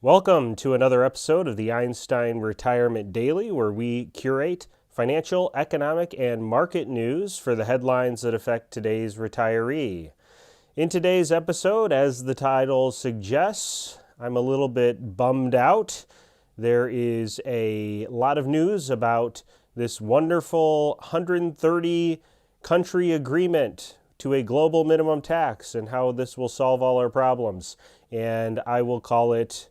Welcome to another episode of the Einstein Retirement Daily, where we curate financial, economic, and market news for the headlines that affect today's retiree. In today's episode, as the title suggests, I'm a little bit bummed out. There is a lot of news about this wonderful 130 country agreement to a global minimum tax and how this will solve all our problems. And I will call it,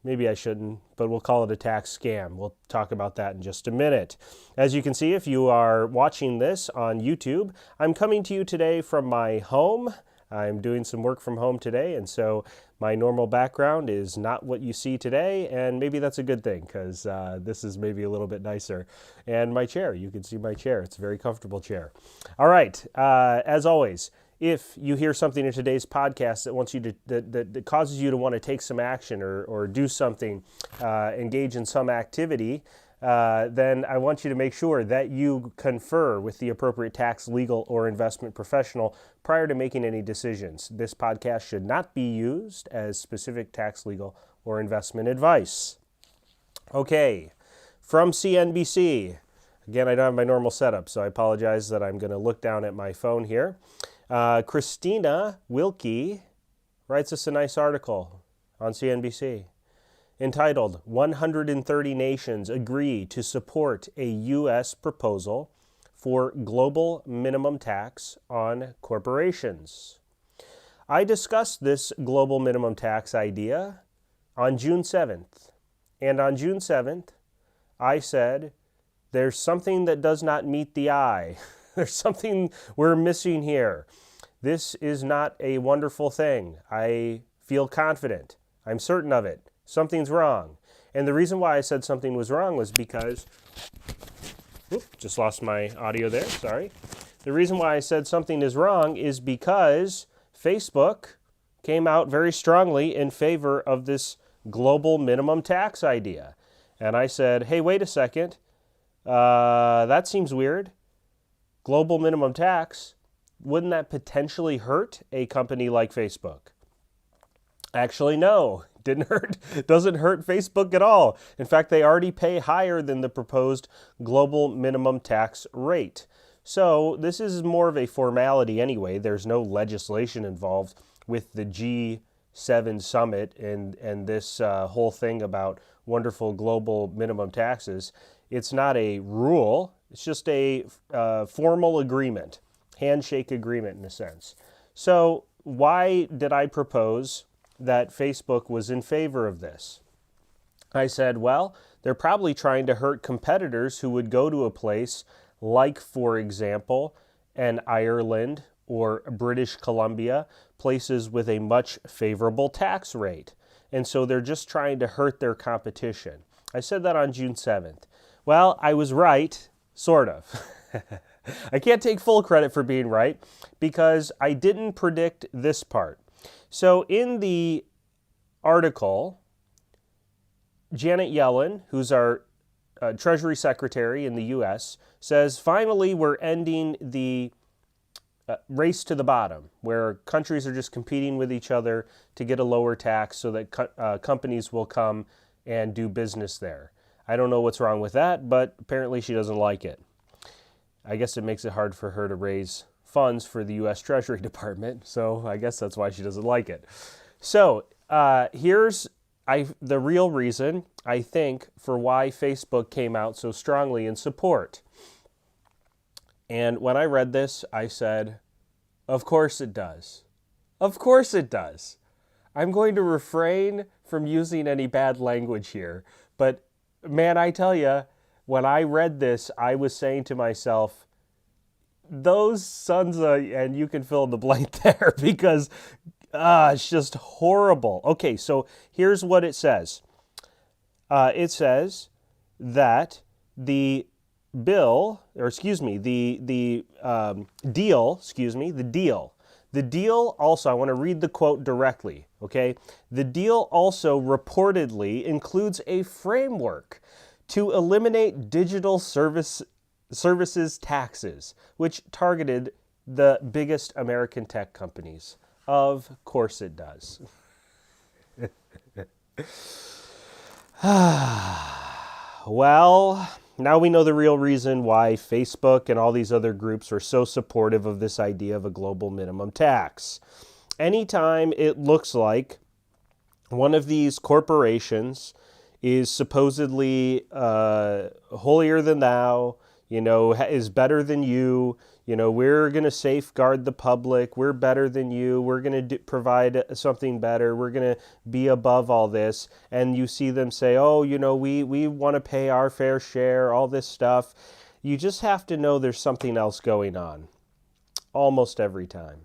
maybe I shouldn't, but we'll call it a tax scam. We'll talk about that in just a minute. As you can see, if you are watching this on YouTube, I'm coming to you today from my home. I'm doing some work from home today, and so my normal background is not what you see today, and maybe that's a good thing because this is maybe a little bit nicer. And my chair, you can see my chair. It's a very comfortable chair. All right, as always, if you hear something in today's podcast that wants you to that causes you to want to take some action or do something, engage in some activity, then I want you to make sure that you confer with the appropriate tax, legal, or investment professional prior to making any decisions. This podcast should not be used as specific tax, legal, or investment advice. Okay, from CNBC. Again, I don't have my normal setup, so I apologize that I'm going to look down at my phone here. Christina Wilkie writes us a nice article on CNBC entitled, 130 Nations Agree to Support a U.S. Proposal for Global Minimum Tax on Corporations. I discussed this global minimum tax idea on June 7th. And on June 7th, I said, there's something that does not meet the eye. There's something we're missing here. This is not a wonderful thing. I feel confident. I'm certain of it. Something's wrong. And the reason why I said something was wrong was because, just lost my audio there, sorry. The reason why I said something is wrong is because Facebook came out very strongly in favor of this global minimum tax idea. And I said, hey, wait a second. That seems weird. Global minimum tax, wouldn't that potentially hurt a company like Facebook? Actually, no, it doesn't hurt Facebook at all. In fact, they already pay higher than the proposed global minimum tax rate. So this is more of a formality anyway. There's no legislation involved with the G7 summit and this whole thing about wonderful global minimum taxes. It's not a rule. It's just a formal agreement, handshake agreement in a sense. So why did I propose that Facebook was in favor of this? I said, well, they're probably trying to hurt competitors who would go to a place like, for example, an Ireland or British Columbia, places with a much favorable tax rate. And so they're just trying to hurt their competition. I said that on June 7th. Well, I was right. Sort of. I can't take full credit for being right because I didn't predict this part. So in the article, Janet Yellen, who's our Treasury Secretary in the U.S., says, finally, we're ending the race to the bottom, where countries are just competing with each other to get a lower tax so that companies will come and do business there. I don't know what's wrong with that, but apparently she doesn't like it. I guess it makes it hard for her to raise funds for the U.S. Treasury Department, so I guess that's why she doesn't like it. So here's the real reason, I think, for why Facebook came out so strongly in support. And when I read this, I said, of course it does. Of course it does. I'm going to refrain from using any bad language here, but man, I tell you, when I read this, I was saying to myself, those sons of, and you can fill in the blank there because it's just horrible. Okay, so here's what it says. It says that the deal, also, I want to read the quote directly, okay? The deal also reportedly includes a framework to eliminate digital services taxes, which targeted the biggest American tech companies. Of course it does. Well, now we know the real reason why Facebook and all these other groups are so supportive of this idea of a global minimum tax. Anytime it looks like one of these corporations is supposedly holier than thou, is better than you, we're going to safeguard the public, we're better than you, we're going to provide something better, we're going to be above all this, and you see them say, oh, we want to pay our fair share, all this stuff, you just have to know there's something else going on almost every time.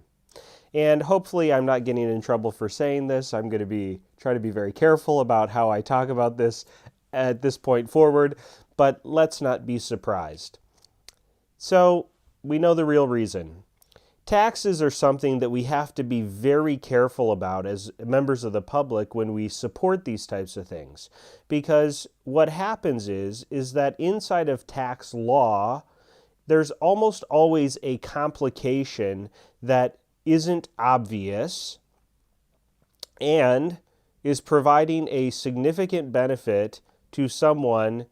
And hopefully I'm not getting in trouble for saying this. I'm going to try to be very careful about how I talk about this at this point forward, but let's not be surprised. So we know the real reason. Taxes are something that we have to be very careful about as members of the public when we support these types of things. Because what happens is that inside of tax law, there's almost always a complication that isn't obvious and is providing a significant benefit to someone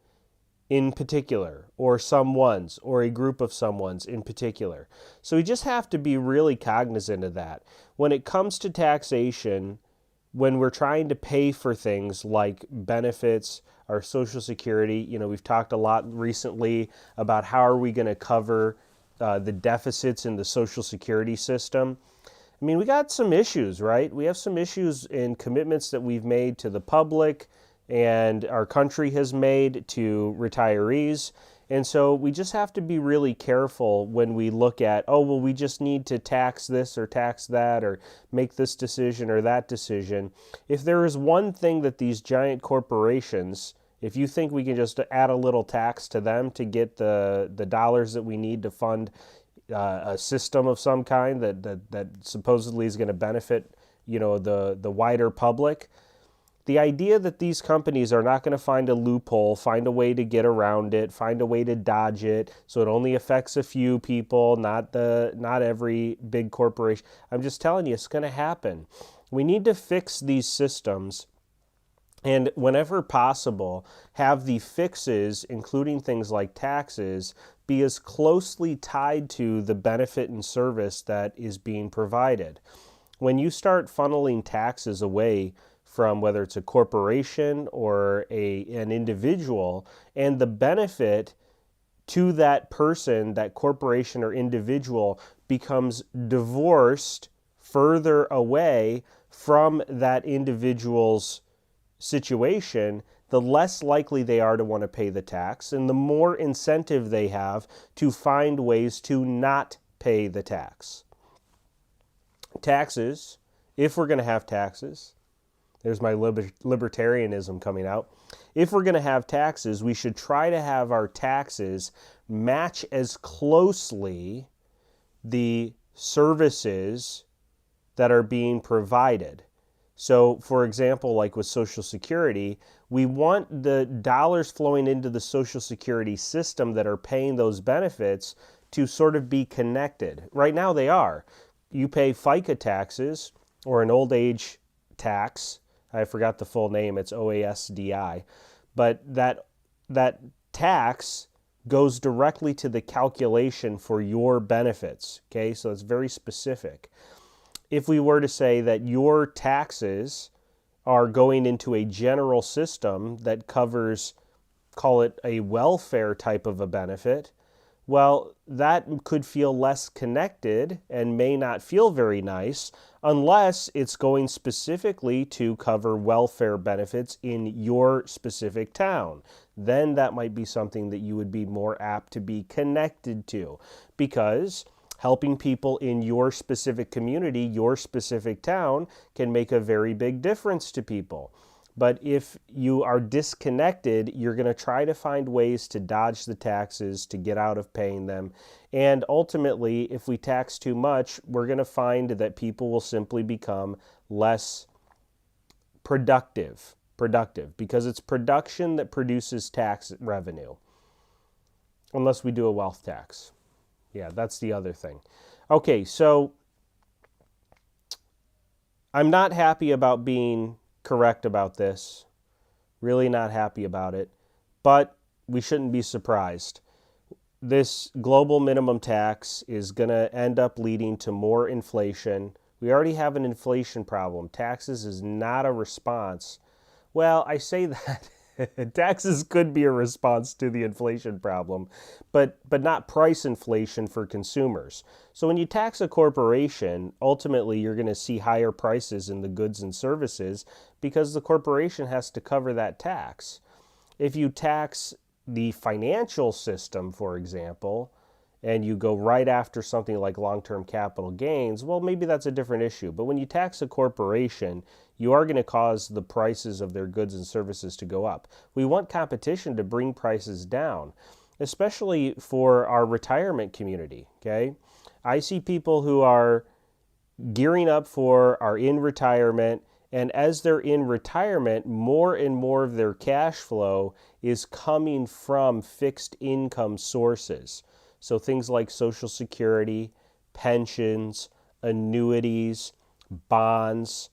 in particular, or someone's, or a group of someone's in particular. So we just have to be really cognizant of that. When it comes to taxation, when we're trying to pay for things like benefits, our Social Security, we've talked a lot recently about how are we going to cover the deficits in the Social Security system. I mean, we got some issues, right? We have some issues in commitments that we've made to the public and our country has made to retirees. And so we just have to be really careful when we look at, oh, well, we just need to tax this or tax that or make this decision or that decision. If there is one thing that these giant corporations, if you think we can just add a little tax to them to get the dollars that we need to fund a system of some kind that supposedly is going to benefit, the wider public, the idea that these companies are not going to find a loophole, find a way to get around it, find a way to dodge it, so it only affects a few people, not every big corporation. I'm just telling you, it's going to happen. We need to fix these systems. And whenever possible, have the fixes, including things like taxes, be as closely tied to the benefit and service that is being provided. When you start funneling taxes away from whether it's a corporation or an individual, and the benefit to that person, that corporation or individual, becomes divorced further away from that individual's situation, the less likely they are to want to pay the tax, and the more incentive they have to find ways to not pay the tax. Taxes, if we're going to have taxes, there's my libertarianism coming out. If we're going to have taxes, we should try to have our taxes match as closely the services that are being provided. So, for example, like with Social Security, we want the dollars flowing into the Social Security system that are paying those benefits to sort of be connected. Right now they are. You pay FICA taxes or an old age tax. I forgot the full name. It's OASDI. But that tax goes directly to the calculation for your benefits. Okay, so it's very specific. If we were to say that your taxes are going into a general system that covers, call it a welfare type of a benefit, well, that could feel less connected and may not feel very nice unless it's going specifically to cover welfare benefits in your specific town. Then that might be something that you would be more apt to be connected to, because helping people in your specific community, your specific town, can make a very big difference to people. But if you are disconnected, you're going to try to find ways to dodge the taxes, to get out of paying them. And ultimately, if we tax too much, we're going to find that people will simply become less productive, because it's production that produces tax revenue, unless we do a wealth tax. Yeah, that's the other thing. Okay, so I'm not happy about being correct about this. Really not happy about it. But we shouldn't be surprised. This global minimum tax is going to end up leading to more inflation. We already have an inflation problem. Taxes is not a response. Well, I say that taxes could be a response to the inflation problem, but not price inflation for consumers. So when you tax a corporation, ultimately you're going to see higher prices in the goods and services because the corporation has to cover that tax. If you tax the financial system, for example, and you go right after something like long-term capital gains, well, maybe that's a different issue. But when you tax a corporation, you are going to cause the prices of their goods and services to go up. We want competition to bring prices down, especially for our retirement community, okay? I see people who are gearing up are in retirement, and as they're in retirement, more and more of their cash flow is coming from fixed income sources. So things like Social Security, pensions, annuities, bonds,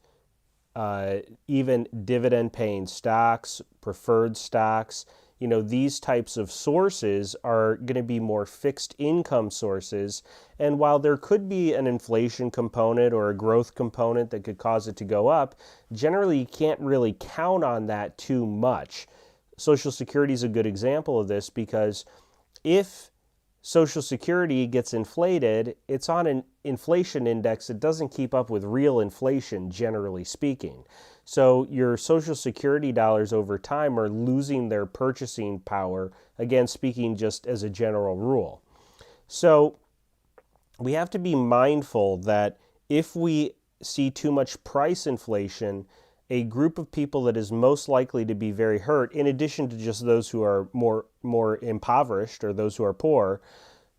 even dividend-paying stocks, preferred stocks. These types of sources are going to be more fixed income sources. And while there could be an inflation component or a growth component that could cause it to go up, generally you can't really count on that too much. Social Security is a good example of this because if Social Security gets inflated, it's on an inflation index that doesn't keep up with real inflation, generally speaking. So your Social Security dollars over time are losing their purchasing power, again, speaking just as a general rule. So we have to be mindful that if we see too much price inflation, a group of people that is most likely to be very hurt, in addition to just those who are more impoverished or those who are poor,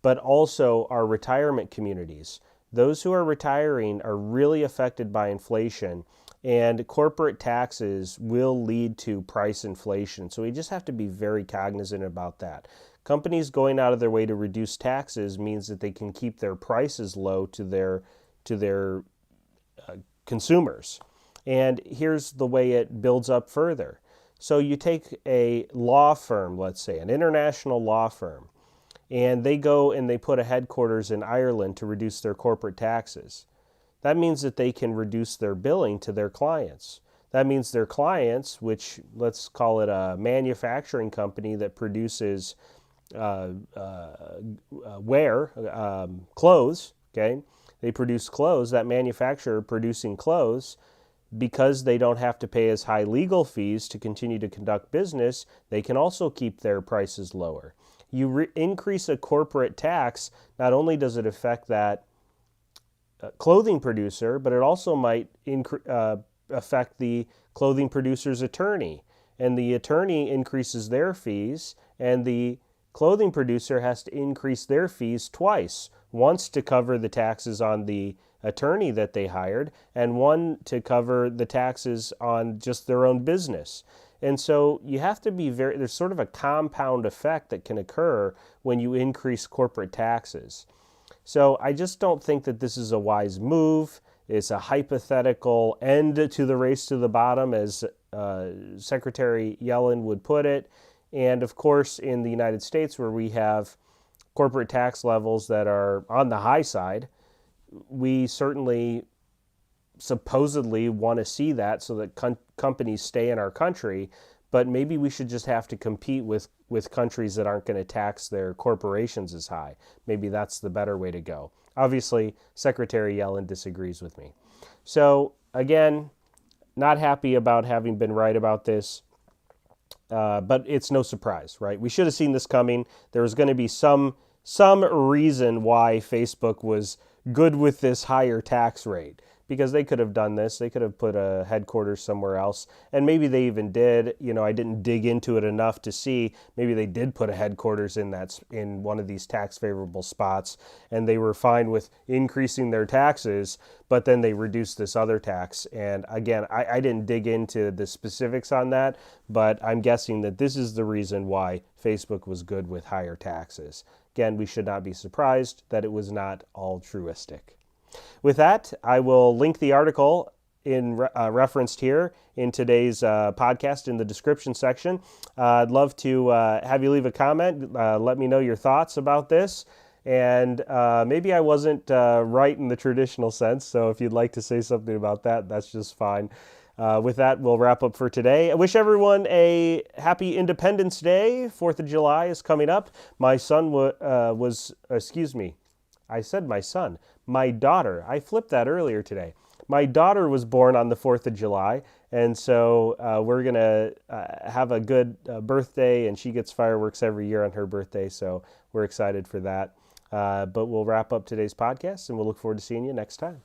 but also our retirement communities. Those who are retiring are really affected by inflation, and corporate taxes will lead to price inflation. So we just have to be very cognizant about that. Companies going out of their way to reduce taxes means that they can keep their prices low to their consumers. And here's the way it builds up further. So you take a law firm, let's say, an international law firm, and they go and they put a headquarters in Ireland to reduce their corporate taxes. That means that they can reduce their billing to their clients. That means their clients, which let's call it a manufacturing company that produces clothes, okay? They produce clothes, that manufacturer producing clothes, because they don't have to pay as high legal fees to continue to conduct business, they can also keep their prices lower. You increase a corporate tax, not only does it affect that clothing producer, but it also might affect the clothing producer's attorney. And the attorney increases their fees, and the clothing producer has to increase their fees twice. Once to cover the taxes on the attorney that they hired, and one to cover the taxes on just their own business. And so you have to be there's sort of a compound effect that can occur when you increase corporate taxes. So I just don't think that this is a wise move. It's a hypothetical end to the race to the bottom, as Secretary Yellen would put it. And of course, in the United States, where we have corporate tax levels that are on the high side, we certainly supposedly want to see that so that companies stay in our country, but maybe we should just have to compete with countries that aren't going to tax their corporations as high. Maybe that's the better way to go. Obviously, Secretary Yellen disagrees with me. So again, not happy about having been right about this, but it's no surprise, right? We should have seen this coming. There was going to be some reason why Facebook was good with this higher tax rate, because they could have done this. They could have put a headquarters somewhere else, and maybe they even did. I didn't dig into it enough to see. Maybe they did put a headquarters in one of these tax favorable spots, and they were fine with increasing their taxes, but then they reduced this other tax. And again, I didn't dig into the specifics on that, but I'm guessing that this is the reason why Facebook was good with higher taxes. Again, we should not be surprised that it was not altruistic. With that, I will link the article referenced here in today's podcast in the description section. I'd love to have you leave a comment. Let me know your thoughts about this. And maybe I wasn't right in the traditional sense, so if you'd like to say something about that, that's just fine. With that, we'll wrap up for today. I wish everyone a happy Independence Day. 4th of July is coming up. My son I said my son. My daughter. I flipped that earlier today. My daughter was born on the 4th of July, and so we're going to have a good birthday, and she gets fireworks every year on her birthday, so we're excited for that. But we'll wrap up today's podcast, and we'll look forward to seeing you next time.